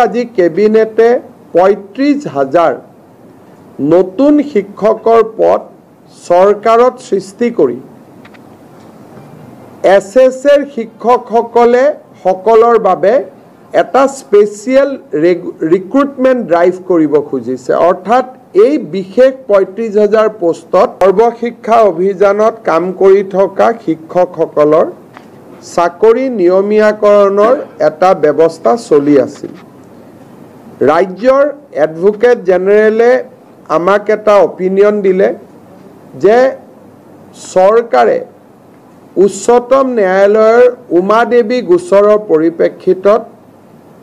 আজি কেবিনেটে ৩৫,০০০ নতুন শিক্ষকৰ পদ চৰকাৰত সৃষ্টি কৰি এছএছৰ শিক্ষকসকলে সকলৰ বাবে এটা স্পেচিয়েল ৰিক্ৰুটমেণ্ট ড্ৰাইভ কৰিব খুজিছে। অৰ্থাৎ এই বিশেষ ৩৫,০০০ পোষ্টত সৰ্বশিক্ষা অভিযানত কাম কৰি থকা শিক্ষকসকলৰ চাকৰি নিয়মীয়াকৰণৰ এটা ব্যৱস্থা চলি আছিল। ৰাজ্যৰ এডভোকেট জেনেৰেলে আমাক এটা অপিনিয়ন দিলে যে চৰকাৰে উচ্চতম ন্যায়ালয়ৰ উমাদেৱী গোচৰৰ পৰিপ্ৰেক্ষিতত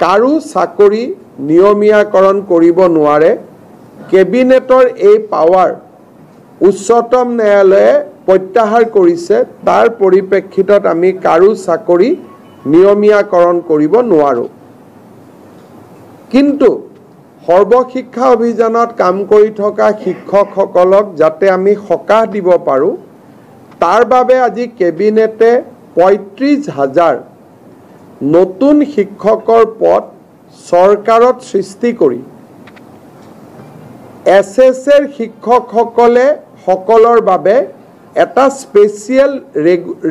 কাৰো চাকৰি নিয়মীয়াকৰণ কৰিব নোৱাৰে। কেবিনেটৰ এই পাৱাৰ উচ্চতম ন্যায়ালয়ে প্ৰত্যাহাৰ কৰিছে। তাৰ পৰিপ্ৰেক্ষিতত আমি কাৰো চাকৰি নিয়মীয়াকৰণ কৰিব নোৱাৰোঁ। কিন্তু সৰ্বশিক্ষা অভিযানত কাম কৰি থকা শিক্ষকসকলক যাতে আমি সকাহ দিব পাৰোঁ, তাৰ বাবে আজি কেবিনেটে ৩৫,০০০ নতুন শিক্ষকৰ পদ চৰকাৰত সৃষ্টি কৰি এছএছৰ শিক্ষকসকলে সকলৰ বাবে এটা স্পেচিয়েল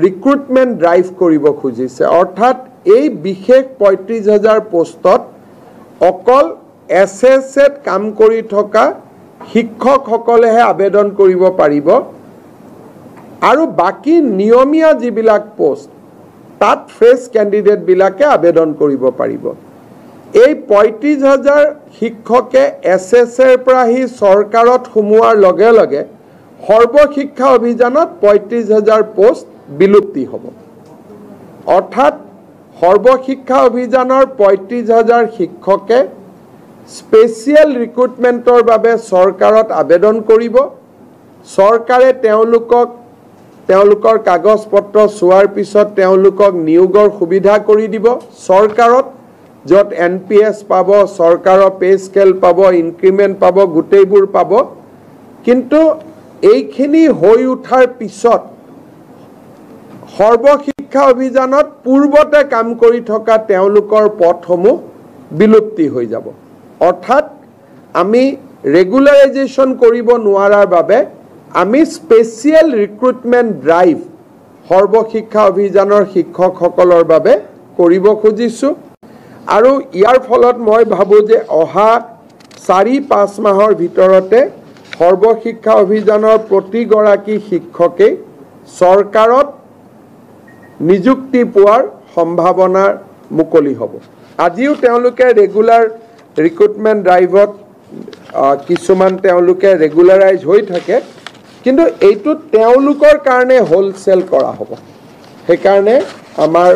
ৰিক্ৰুটমেণ্ট ড্ৰাইভ কৰিব খুজিছে। অৰ্থাৎ এই বিশেষ ৩৫,০০০ পোষ্টত অকল এছএছত কাম কৰি থকা শিক্ষকসকলেহে আবেদন কৰিব পাৰিব আৰু বাকী নিয়মীয়া যিবিলাক পোষ্ট তাত ফ্ৰেছ কেণ্ডিডেটবিলাকে আবেদন কৰিব পাৰিব। এই ৩৫,০০০ শিক্ষকে এছএছৰ পৰা আহি চৰকাৰত সোমোৱাৰ লগে লগে সৰ্বশিক্ষা অভিযানত ৩৫,০০০ পোষ্ট বিলুপ্তি হ'ব। অৰ্থাৎ সৰ্বশিক্ষা অভিযানৰ ৩৫,০০০ শিক্ষকে স্পেচিয়েল ৰিক্ৰুটমেণ্টৰ বাবে চৰকাৰত আবেদন কৰিব। চৰকাৰে তেওঁলোকৰ কাগজ পত্ৰ চোৱাৰ পিছত তেওঁলোকক নিয়োগৰ সুবিধা কৰি দিব চৰকাৰত, য'ত NPS পাব, চৰকাৰৰ পে স্কেল পাব, ইনক্ৰিমেণ্ট পাব, গোটেইবোৰ পাব। কিন্তু এইখিনি হৈ উঠাৰ পিছত সৰ্বশিক্ষা অভিযানত পূৰ্বতে কাম কৰি থকা তেওঁলোকৰ পদসমূহ বিলুপ্তি হৈ যাব। অৰ্থাৎ আমি ৰেগুলাৰাইজেশ্যন কৰিব নোৱাৰাৰ বাবে আমি স্পেচিয়েল ৰিক্ৰুটমেণ্ট ড্ৰাইভ সৰ্বশিক্ষা অভিযানৰ শিক্ষকসকলৰ বাবে কৰিব খুজিছোঁ। আৰু ইয়াৰ ফলত মই ভাবোঁ যে অহা ৪-৫ মাহৰ ভিতৰতে সৰ্বশিক্ষা অভিযানৰ প্ৰতিগৰাকী শিক্ষকেই চৰকাৰত নিযুক্তি পোৱাৰ সম্ভাৱনা মুকলি হ'ব। আজিও তেওঁলোকে ৰেগুলাৰ ৰিক্ৰুটমেণ্ট ড্ৰাইভত কিছুমান তেওঁলোকে ৰেগুলাৰাইজ হৈ থাকে, কিন্তু এইটো তেওঁলোকৰ কাৰণে হোলচেল কৰা হ'ব। সেইকাৰণে আমাৰ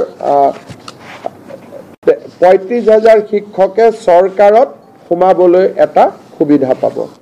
৩৫,০০০ শিক্ষকে চৰকাৰত সোমাবলৈ এটা সুবিধা পাব।